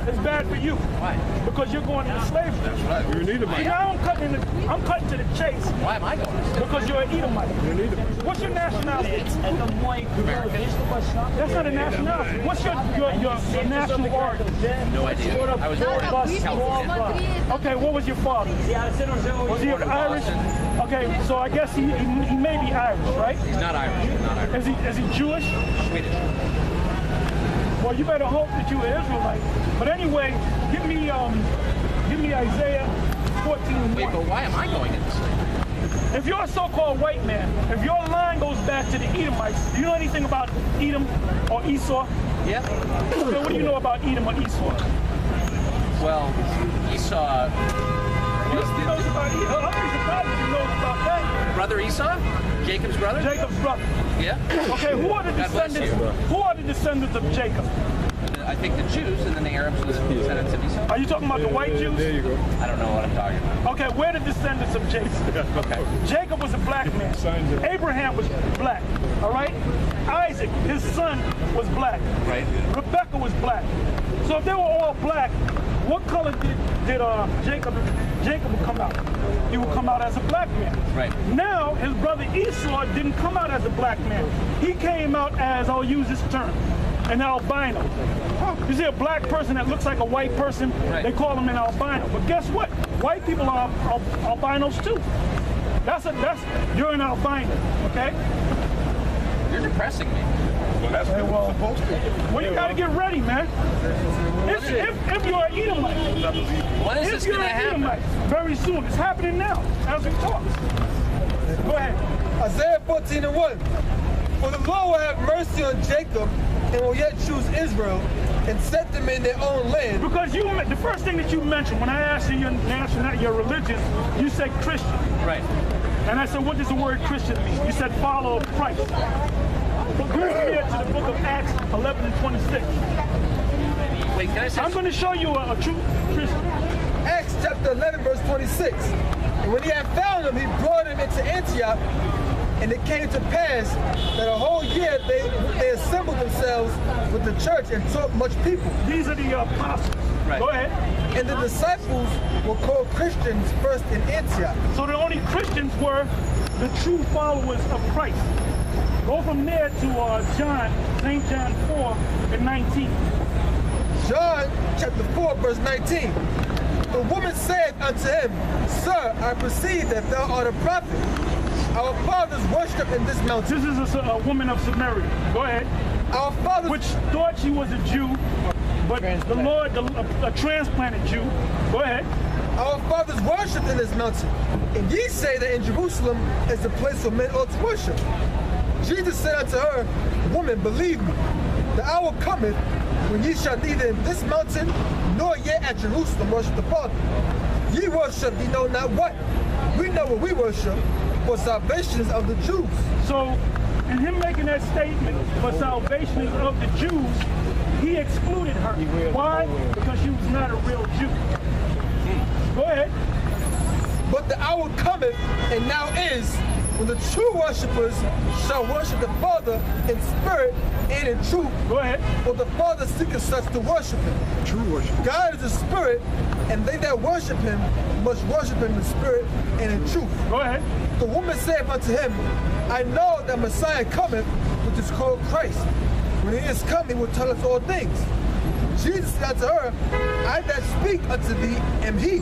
It's bad for you. Why? Because you're going into slavery. That's right. You're an Edomite. Now I'm cutting to the chase. Why am I going to slavery? Because you're an Edomite. You're an Edomite. What's your nationality? American. That's not a nationality. What's your national origin? No idea. I was born in California. Okay, what was your father? Was he Irish? Okay, so I guess he may be Irish, right? He's not Irish. Not Irish. Is he Jewish? Swedish. Well, you better hope that you're Israelite. But anyway, give me Isaiah 14:1. Wait, but why am I going into slavery? If you're a so-called white man, if your line goes back to the Edomites, do you know anything about Edom or Esau? Yeah. So what do you know about Edom or Esau? Well, Esau was He knows about Edom. I'm surprised if he knows about that. brother Esau? Jacob's brother? Jacob's brother. Yeah. Okay, who are the God bless descendants? you. Who are the descendants of Jacob? I think the Jews, and then the Arabs were the descendants of Esau. Are you talking about the white Jews? There you go. I don't know what I'm talking about. Okay, we're the descendants of Jacob. Okay. Jacob was a black man. Abraham was black. All right. Isaac, his son, was black. Right. Rebecca was black. So if they were all black, what color did Jacob would come out? He would come out as a black man. Right. Now his brother Esau didn't come out as a black man. He came out as, I'll use this term, an albino. You see a black person that looks like a white person, Right. they call him an albino. But guess what? White people are albinos too. You're an albino, okay? You're depressing me. Well, that's Okay, well, supposed to. Well, you gotta get ready, man. If you're an Edomite, When is if this you're going to an happen? Edomite, very soon. It's happening now as we talk. Go ahead. Isaiah 14:1. For the Lord will have mercy on Jacob and will yet choose Israel and set them in their own land. Because the first thing that you mentioned when I asked you your nationality, your religion, you said Christian. Right. And I said, what does the word Christian mean? You said follow of Christ. But go here to the book of Acts 11:26. Wait, can I say I'm going to show you a true Christian. Acts chapter 11 verse 26. And when he had found them, he brought them into Antioch. And it came to pass that a whole year they assembled themselves with the church and taught much people. These are the apostles. Right. Go ahead. And the disciples were called Christians first in Antioch. So the only Christians were the true followers of Christ. Go from there to St. John 4:19. John chapter 4 verse 19. The woman said unto him, Sir, I perceive that thou art a prophet. Our fathers worshipped in this mountain. This is a woman of Samaria. Go ahead. Our fathers, Which thought she was a Jew, but the Lord, a transplanted Jew. Go ahead. our fathers worshipped in this mountain. And ye say that in Jerusalem is the place where men ought to worship. Jesus said unto her, Woman, believe me, the hour cometh when ye shall neither in this mountain nor yet at Jerusalem worship the Father. Ye worship ye know not what. We know what we worship, for salvation is of the Jews. So, in him making that statement, for salvation is of the Jews, he excluded her. Why? Because she was not a real Jew. Go ahead. But the hour cometh, and now is, when the true worshipers shall worship the Father in spirit and in truth. Go ahead. For the Father seeketh such to worship him. True worship. God is a spirit, and they that worship him must worship him in spirit and in truth. Go ahead. The woman said unto him, I know that Messiah cometh, which is called Christ. When he is come, he will tell us all things. Jesus said unto her, I that speak unto thee am he.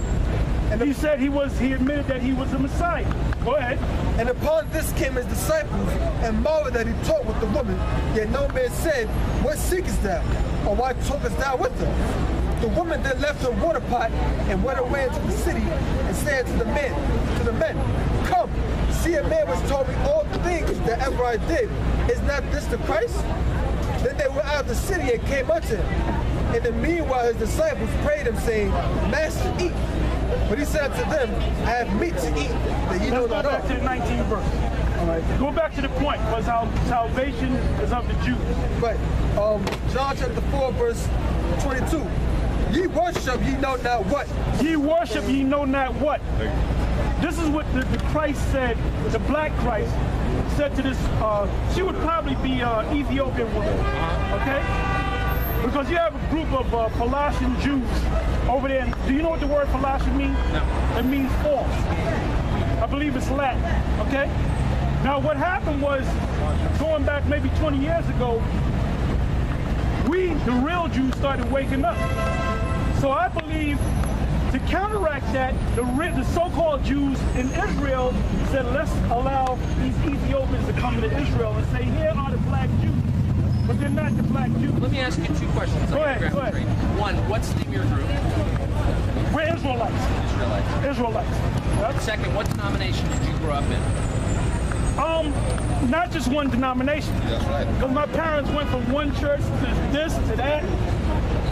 And He said he admitted that he was the Messiah. Go ahead. And upon this came his disciples, and marveled that he talked with the woman. Yet no man said, What seekest thou? Or why talkest thou with her? The woman then left her water pot and went away into the city, and said to the men, Come, see a man which told me all things that ever I did. Is not this the Christ? Then they went out of the city and came unto him. In the meanwhile his disciples prayed him, saying, Master, eat. But he said to them, I have meat to eat, that ye know Let's go not back to of. the 19th verse. All right. Go back to the point, because salvation is of the Jews. Right. John chapter 4, verse 22. Ye worship, ye know not what. Ye worship, ye know not what. This is what the Christ said, the black Christ said to this, she would probably be an Ethiopian woman, okay? Because you have a group of Colossian Jews over there. And do you know what the word Colossian means? No. It means false. I believe it's Latin, okay? Now what happened was, going back maybe 20 years ago, we, the real Jews, started waking up. So I believe to counteract that, the so-called Jews in Israel said, let's allow these Ethiopians to come into Israel and say, here are the black Jews. But they're not the black Jews. Let me ask you two questions. Go ahead. One, what's the name of your group? We're Israelites. Israelites. Israelites. Yep. Second, what denomination did you grow up in? Not just one denomination. That's right. Because my parents went from one church to this to that.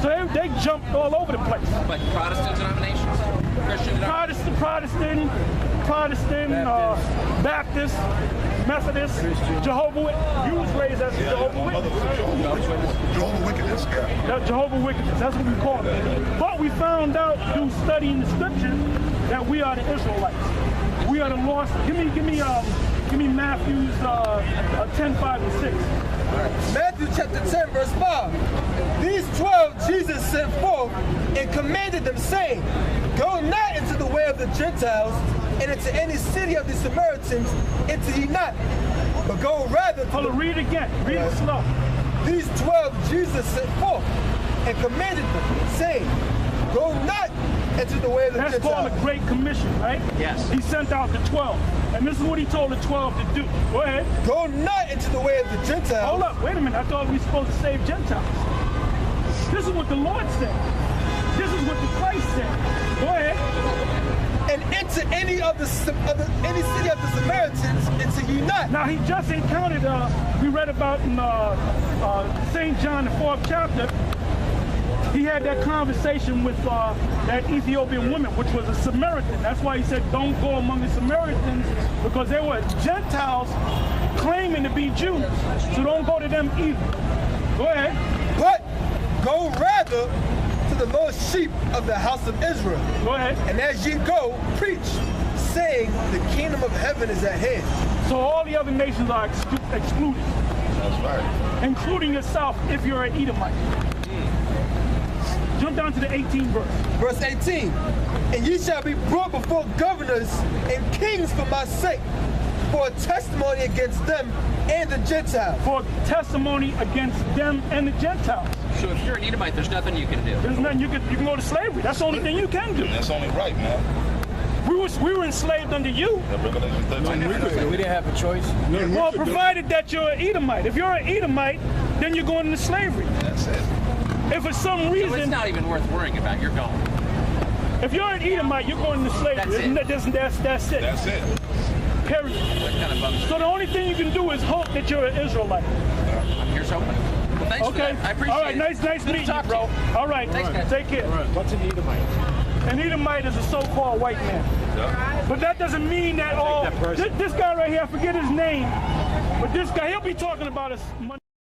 So they jumped all over the place. But Protestant denominations? Christian denominations? Protestant, Baptist, Methodist, Jehovah Witness. You was raised as a Jehovah Witness. Jehovah Wickedness, yeah. That's Jehovah Witness. That's what we call it. But we found out through studying the scriptures that we are the Israelites. We are the lost. Give me Matthew's 10, 5, and 6. Matthew chapter 10, verse 5. These 12 Jesus sent forth and commanded them, saying, go not into the way of the Gentiles, and into any city of the Samaritans enter ye not, but go rather to Hold on, read it again. Read it slow. These 12 Jesus sent forth and commanded them, saying, go not into the way of the That's Gentiles. called a Great Commission, right? Yes. He sent out the 12. And this is what he told the 12 to do. Go ahead. Go not into the way of the Gentiles. Hold up. Wait a minute. I thought we were supposed to save Gentiles. This is what the Lord said. This is what the Christ said. Go ahead. And enter any of any city of the Samaritans into ye not. Now, he just encountered, we read about in St. John, the 4th chapter, he had that conversation with that Ethiopian woman, which was a Samaritan. That's why he said, don't go among the Samaritans, because they were Gentiles claiming to be Jews. So don't go to them either. Go ahead. But go rather to the lost sheep of the house of Israel. Go ahead. And as ye go, preach, saying, the kingdom of heaven is at hand. So all the other nations are excluded, That's right. including yourself if you're an Edomite. Jump down to the 18th verse. Verse 18. And ye shall be brought before governors and kings for my sake, for a testimony against them and the Gentiles. For testimony against them and the Gentiles. So if you're an Edomite, there's nothing you can do. There's nothing you can go to slavery. That's the only thing you can do. That's only right, man. We were enslaved under you. Revelation 13. We didn't have a choice. Well, provided that you're an Edomite. If you're an Edomite, then you're going into slavery. That's it. If for some So it's reason, not even worth worrying about. You're going. if you're an Edomite, you're going into slavery. That's it. That's it. That's it. Period. That kind of bums me. So the only thing you can do is hope that you're an Israelite. Here's hoping. Well, thanks for Okay. that. I appreciate All right. it. Nice Good to meeting you, talk to bro. All right. Thanks, guys. Take care. What's an Edomite? An Edomite is a so-called white man. Yeah. But that doesn't mean that all. that person. This guy right here, I forget his name. But this guy, he'll be talking about us Monday.